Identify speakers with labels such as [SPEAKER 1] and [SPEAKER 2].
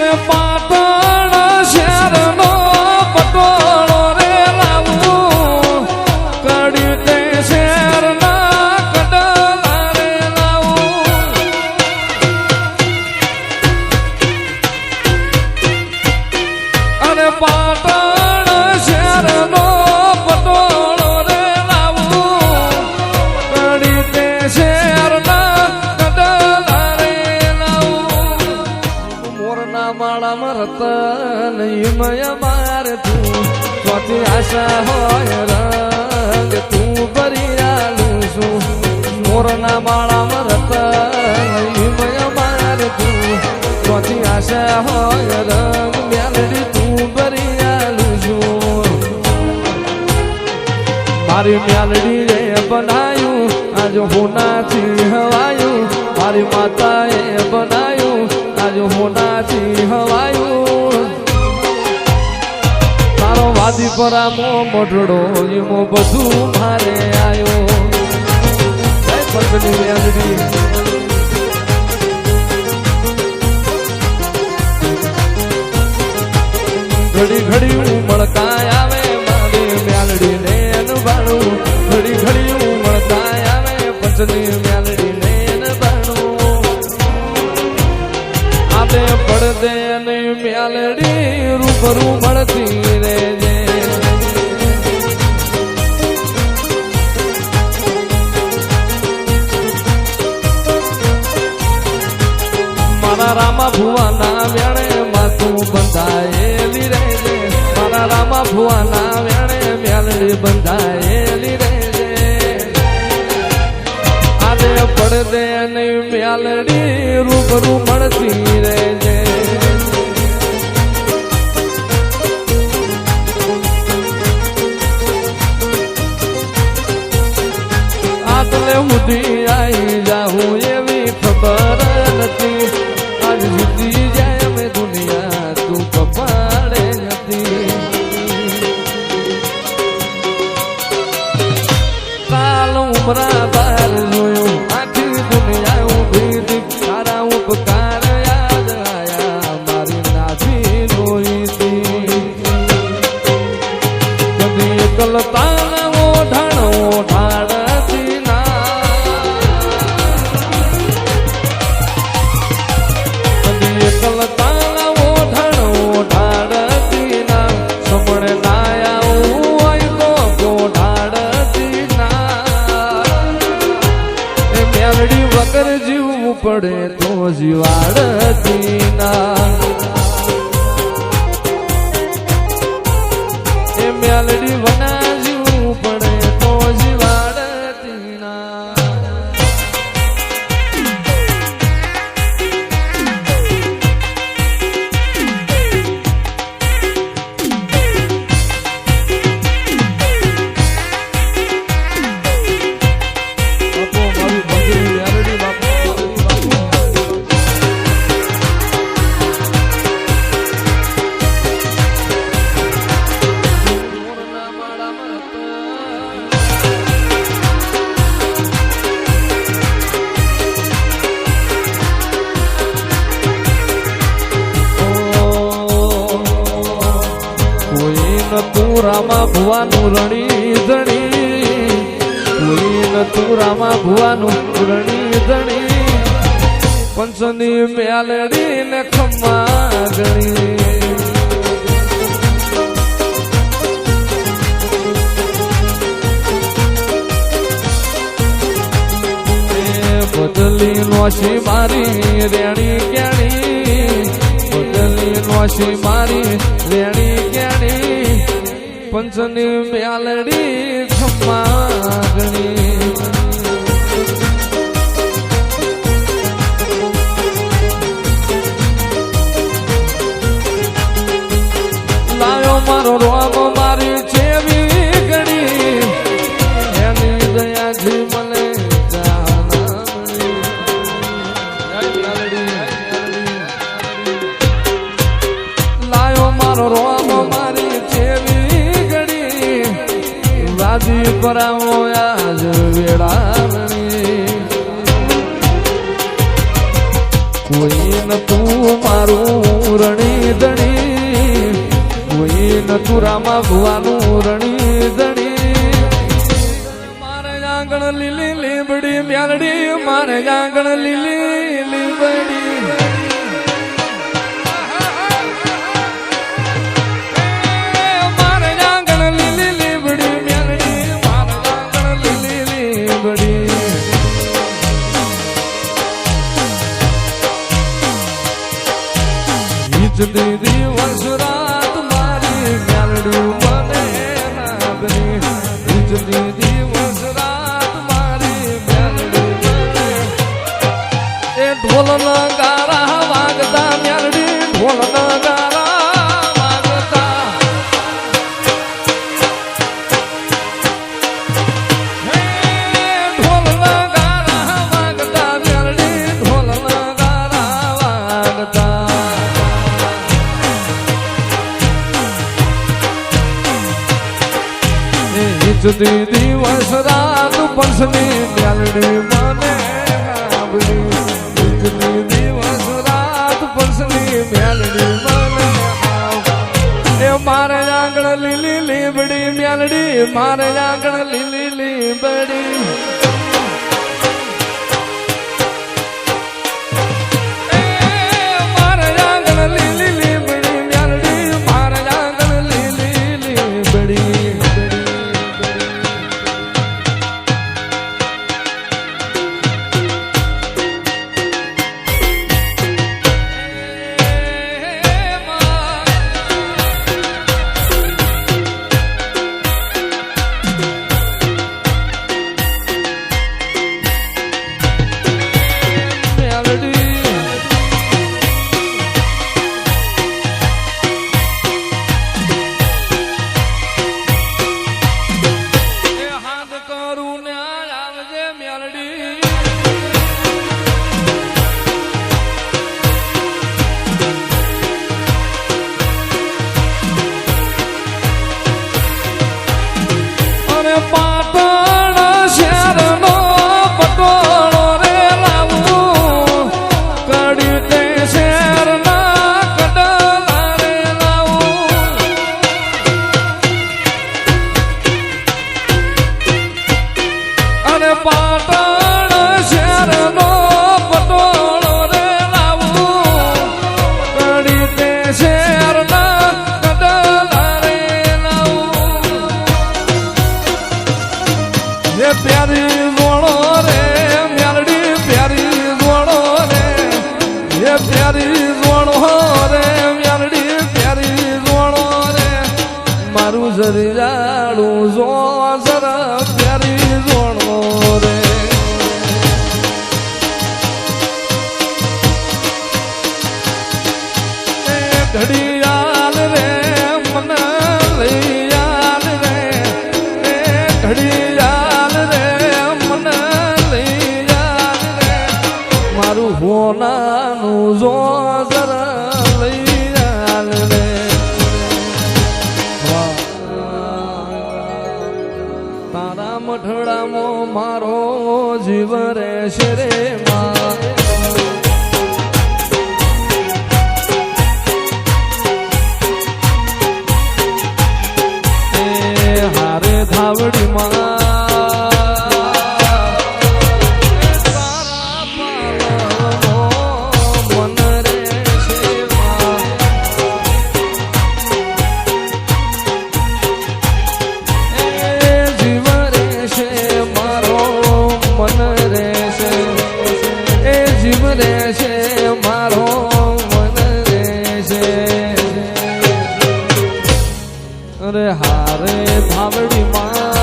[SPEAKER 1] અરે પાટણ શહેરનો પટોળો રે લાવું કડી તે શહેરના કડલા રે લાવું અરે પાટણ શહેરનો પટોળો રે લાવું કડી તે શહેરના કડલા રે લાવું મોરના માળામાં રતન હિમય મારે તું સ્વાથી આશા હોય રંગ તું ભરિયાલું છું મોરના માળામાં રતન હિમય મારે તું સ્વાથી આશા હોય રંગ મ્યાલડી તું ભરિયાલું છું મારી મ્યાલડી રે બનાયું આજ હોનાથી હવાયું મારી માતાએ બનાયું આજ હોનાથી હવાયું તારો વાદી પરામો મોઢડો એમો બધું મારે આવ્યો જય પંચની મ્યાલડી ઘડી ઘડી ઉમળકાય આવે મારી મ્યાલડી ને અનુભાણું ઘડી ઘડી ઉમળકાય આવે પંચની મ્યાલડી ને અનુભાણું આપે પડદે અને મ્યાલડી રૂબરૂ મળતી રહેજે મારા રામા ભુવાના વેણે માથું બંધાયેલી રહેજે મારા રામા ભુવાના વેણે મ્યાલડી બંધાયેલી રહેજે આજે પડદે અને મ્યાલડી રૂબરૂ મળતી રહેજે આટલે સુધી આવી જાઉં એવી ખબર નથી આજ સુધી જાય અમે દુનિયા તું કપાડે નથી કાલ ઉમરા બાર જોયું આખી દુનિયા ઉભી હતી તારા ઉપકાર યાદ આયા મારી નાભી લોહીથી કદી એકલતા ઓઢાણો ઓઢાડતી ના કદી એકલતા ઓઢાણો ઓઢાડતી ના સમણે ના આવું હોય તો ઓઢાડતી ના એ મ્યાલડી વગર જીવવું પડે તો જીવાડતી ના એ મ્યાલડી વના જીવવું પડે તો જીવાડતી ના તું રામા ભુવાનું રણી ધણી કોઈ ન તું રામા ભુવાનું રણી ધણી પંચની મ્યાલડી ને ખમ્મા ગણી બદલી નોશી મારી રેણી ક્યાણી બદલી નોશી મારી રેણી ક્યાણી પંચની મ્યાલડી ખમ્મા ગણી લાયો મારો રોમ મારી જેવી ગણી એની દયાથી મને લાયો મારો રોમ મારી જેવી ગણી વાદી પરાવો આજ વેળાવણી કોઈ નતું મારું રણી ધણી કોઈ નતું રામા ભુવાનું રણી ધણી મારે આંગણ લીલી લીબડી મ્યાલડી મારે આંગણ લીલી લીબડી મારે આંગણ લીલી લીબડી મ્યાલડી મારે આંગણ લીલી લીબડી દીદી વસરાત મારી મ્યાલડી મને નાગની દીદી વસરાત મારી મ્યાલડી મને એ ઢોલ નગારા વાગતા મ્યાલડી ઢોલ નગારા વાગતા ઢોલ નગારા વાગતા મ્યાલડી ઢોલ નગારા વાગતા દીદી વસરાત પંસની મ્યાલડી મને નાબડી દીદી વસરાત પંસની મ્યાલડી મને એ મારે આંગણ લીલી લીબડી મ્યાલડી મારે આંગણ લીલી લીબડી મારે આંગણ લીલી લીબડી મ્યાલડી મારે આંગણ લીલી લીબડી પાટણ શહેરનો પટોળો રે લાવું કડી તે શહેરના કડલા રે લાવું અને પાટણ શહેરનો પટોળો રે લાવું કડી તે શહેરના કડલા રે પ્યારી જોડો રે મ્યાલડી પ્યારી જોડો રે એ પ્યારી જોડો રે મ્યાલડી પ્યારી જોડો રે મારું જરિયાળું જો જરા પ્યારી જોડો રે ઘડિયાળ રે મને લઈ યાદ રે ઘડિયાળ મારું હોનાનું જો જરા લઈ જાલ રે તારા મઠડામાં મારો જીવ રહેશે રે માં હારે ધાવડી માં હારે ધાવડી માં